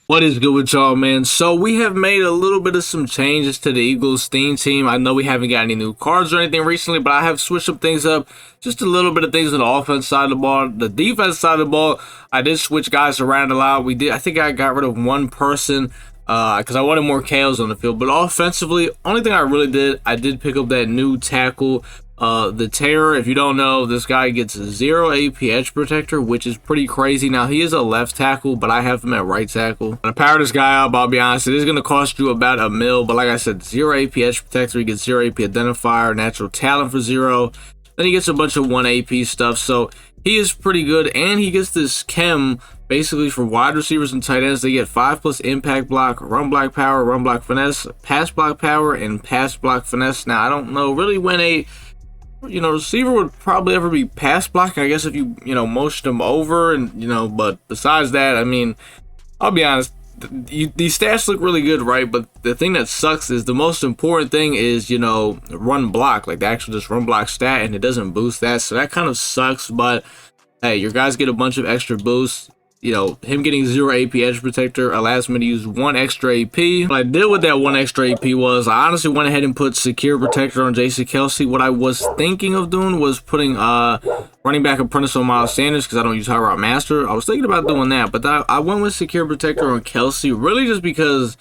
What is good with y'all, man? So we have made a little bit of some changes to the Eagles theme team. I know we haven't got any new cards or anything recently, but I have switched some things up. Just a little bit of things on the offense side of the ball. The defense side of the ball, I did switch guys around a lot. I think I got rid of one person because I wanted more KOs on the field. But offensively, only thing I really did, I did pick up that new tackle. The Terror, if you don't know, this guy gets 0 AP edge protector, which is pretty crazy. Now, he is a left tackle, but I have him at right tackle. To power this guy up, I'll be honest, it is going to cost you about $1 million, but like I said, 0 AP edge protector, he gets 0 AP identifier, natural talent for 0. Then he gets a bunch of 1 AP stuff, so he is pretty good, and he gets this chem basically for wide receivers and tight ends. They get 5+ impact block, run block power, run block finesse, pass block power, and pass block finesse. Now, I don't know really when a receiver would probably ever be pass blocking, I guess, if you motion them over, and but besides that, I mean, I'll be honest, these stats look really good, right? But the thing that sucks is the most important thing is run block, like the actual just run block stat, and it doesn't boost that, so that kind of sucks. But hey, your guys get a bunch of extra boosts. Him getting 0 AP edge protector allows me to use 1 extra AP. What I did with that 1 extra AP was I honestly went ahead and put secure protector on Jason Kelce. What I was thinking of doing was putting running back apprentice on Miles Sanders because I don't use high route master. I was thinking about doing that, but I went with secure protector on Kelce really just because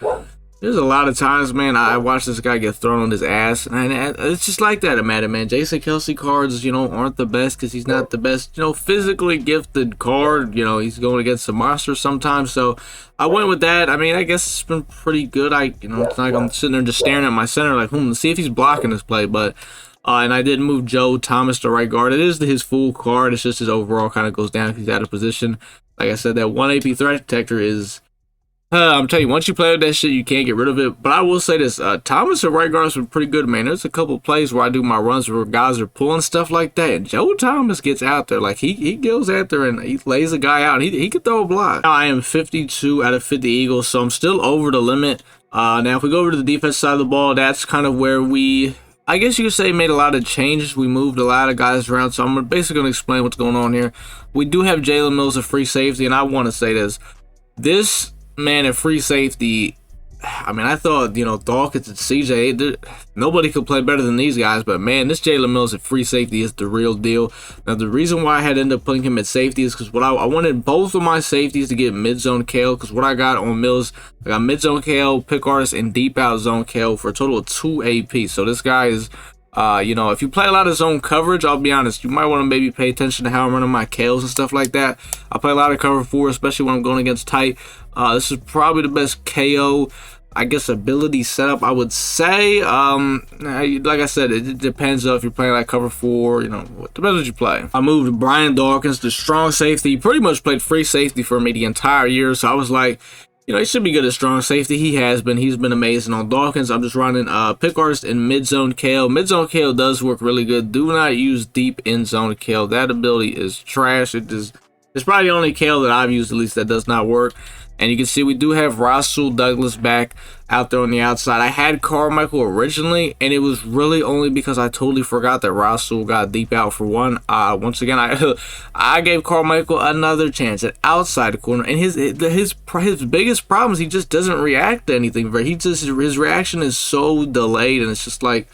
there's a lot of times, man, I watch this guy get thrown on his ass, and it's just like that at Madden, man. Jason Kelce cards, aren't the best because he's not the best, physically gifted card. He's going against a monster sometimes, so I went with that. I mean, I guess it's been pretty good. It's not like I'm sitting there just staring at my center like, let's see if he's blocking this play, but and I did move Joe Thomas to right guard. It is his full card. It's just his overall kind of goes down because he's out of position. Like I said, that 1 AP threat detector is... I'm telling you, once you play with that shit, you can't get rid of it. But I will say this, Thomas at right guard has been pretty good, man. There's a couple plays where I do my runs where guys are pulling stuff like that, and Joe Thomas gets out there. Like, he goes out there and he lays a guy out. He could throw a block. Now, I am 52 out of 50 Eagles, so I'm still over the limit. Now, if we go over to the defense side of the ball, that's kind of where we... I guess you could say made a lot of changes. We moved a lot of guys around, so I'm basically going to explain what's going on here. We do have Jalen Mills at free safety, and I want to say this man at free safety, I mean, I thought, Dawkins and CJ, nobody could play better than these guys, but man, this Jalen Mills at free safety is the real deal. Now, the reason why I had to end up putting him at safety is because I wanted both of my safeties to get mid-zone KO, because what I got on Mills, I got mid-zone KO, pick artist, and deep-out zone KO for a total of 2 AP. So this guy is, if you play a lot of zone coverage, I'll be honest, you might want to maybe pay attention to how I'm running my KOs and stuff like that. I play a lot of cover 4, especially when I'm going against tight. This is probably the best KO, I guess, ability setup, I would say. Like I said, it depends if you're playing like cover 4, it depends what you play. I moved Brian Dawkins to strong safety. He pretty much played free safety for me the entire year, so I was like, he should be good at strong safety. He has been. He's been amazing on Dawkins. I'm just running pick artist and mid-zone KO. Mid-zone KO does work really good. Do not use deep in-zone KO. That ability is trash. It's probably the only KO that I've used, at least, that does not work. And you can see we do have Rasul Douglas back out there on the outside. I had Carmichael originally, and it was really only because I totally forgot that Rasul got deep out for 1. Once again, I gave Carmichael another chance at outside corner, and his biggest problem is he just doesn't react to anything. His reaction is so delayed, and it's just like,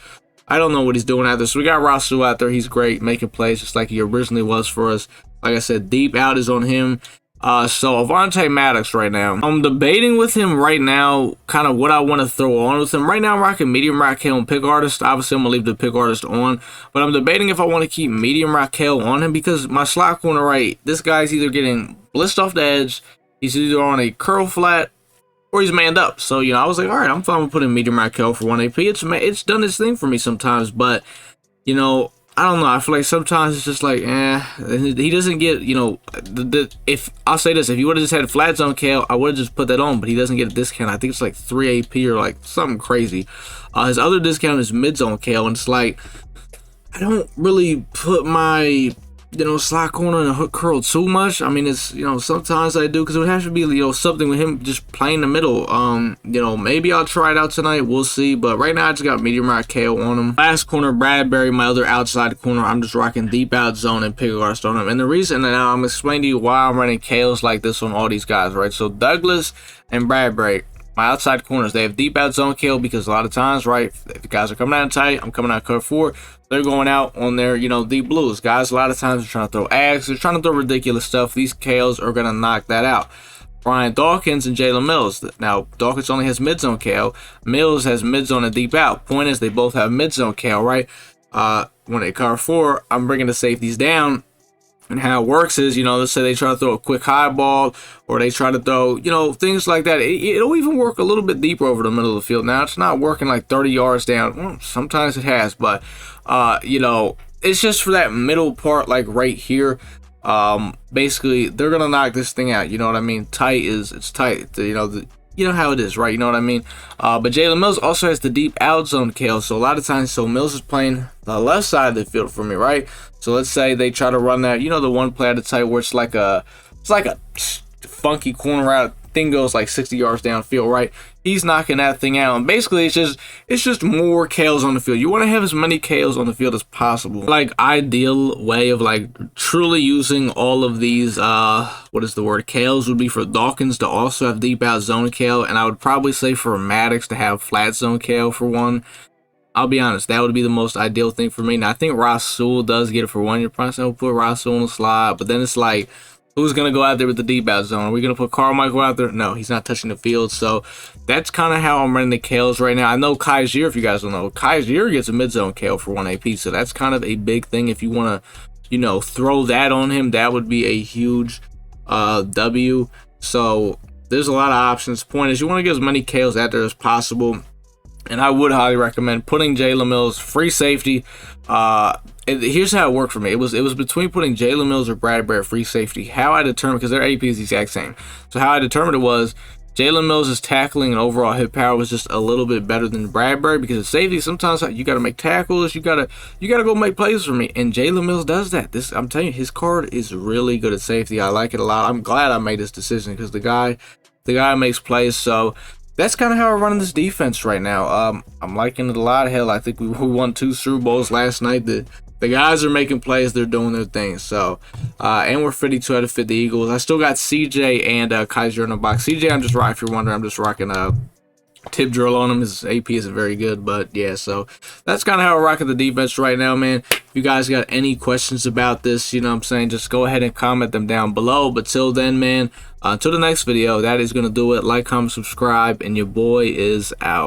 I don't know what he's doing out there. So we got Rasul out there. He's great, making plays just like he originally was for us. Like I said, deep out is on him. So Avonte Maddox right now, I'm debating with him right now kind of what I want to throw on with him. Right now I'm rocking medium rock KO and pick artist. Obviously I'm going to leave the pick artist on, but I'm debating if I want to keep medium rock KO on him because my slot corner, right, this guy's either getting blitzed off the edge, he's either on a curl flat, or he's manned up. So, I was like, all right, I'm fine with putting medium rock KO for 1 AP. It's done its thing for me sometimes, but, I don't know. I feel like sometimes it's just like, he doesn't get, if I'll say this, if you would have just had flat zone KO, I would have just put that on, but he doesn't get a discount. I think it's like 3 AP or like something crazy. His other discount is mid zone KO, and it's like, I don't really put my, slot corner and hook curl too much. I mean, it's, sometimes I do, because it would have to be, something with him just playing the middle. Maybe I'll try it out tonight. We'll see. But right now, I just got medium route KO on him. Last corner, Bradbury, my other outside corner. I'm just rocking deep out zone and pick guard on him. And the reason, and I'm explaining to you why I'm running KOs like this on all these guys, right? So Douglas and Bradbury, my outside corners, they have deep out zone KO because a lot of times, right, if the guys are coming out tight, I'm coming out cover 4, they're going out on their, deep blues. Guys, a lot of times, they're trying to throw ags, they're trying to throw ridiculous stuff. These KOs are going to knock that out. Brian Dawkins and Jalen Mills. Now, Dawkins only has mid-zone KO. Mills has mid-zone and deep out. Point is, they both have mid-zone KO, right? When they cover 4, I'm bringing the safeties down. And how it works is, let's say they try to throw a quick high ball, or they try to throw, things like that. It'll even work a little bit deeper over the middle of the field. Now, it's not working like 30 yards down. Well, sometimes it has, but, it's just for that middle part, like right here. Basically, they're going to knock this thing out. You know what I mean? Tight it's tight. You know how it is, right? You know what I mean? But Jalen Mills also has the deep out zone KO. So a lot of times, Mills is playing the left side of the field for me, right? So let's say they try to run that, the one play at a tight where it's like a funky corner route. Thing goes like 60 yards downfield, right? He's knocking that thing out, and basically it's just more KOs on the field. You want to have as many KOs on the field as possible. Like, ideal way of like truly using all of these KOs would be for Dawkins to also have deep out zone KO, and I would probably say for Maddox to have flat zone KO for one. I'll be honest, that would be the most ideal thing for me. Now, I think Rasul does get it for one. You're probably saying, put Rasul on the slide, but then it's like, who's going to go out there with the deep out zone? Are we going to put Carmichael out there? No, he's not touching the field. So that's kind of how I'm running the KOs right now. I know Kaiser, if you guys don't know, Kaiser gets a mid-zone KO for 1 AP. So that's kind of a big thing. If you want to, throw that on him, that would be a huge W. So there's a lot of options. Point is, you want to get as many KOs out there as possible. And I would highly recommend putting Jalen Mills free safety. Here's how it worked for me. It was between putting Jalen Mills or Bradbury free safety. How I determined, because their AP is the exact same. So how I determined it was Jalen Mills' tackling and overall hit power was just a little bit better than Bradbury, because at safety, sometimes you got to make tackles, you gotta go make plays for me. And Jalen Mills does that. I'm telling you, his card is really good at safety. I like it a lot. I'm glad I made this decision, because the guy makes plays. So that's kind of how we're running this defense right now. I'm liking it a lot. Hell, I think we won 2 Super Bowls last night. The guys are making plays. They're doing their thing. So, and we're 52 out of 50 Eagles. I still got CJ and Kaiser in the box. CJ, I'm just rocking. If you're wondering, I'm just rocking tip drill on him. His AP isn't very good, but yeah. So that's kind of how we're rocking the defense right now, man. If you guys got any questions about this, just go ahead and comment them down below. But till then, man, until the next video, that is going to do it. Like, comment, subscribe, and your boy is out.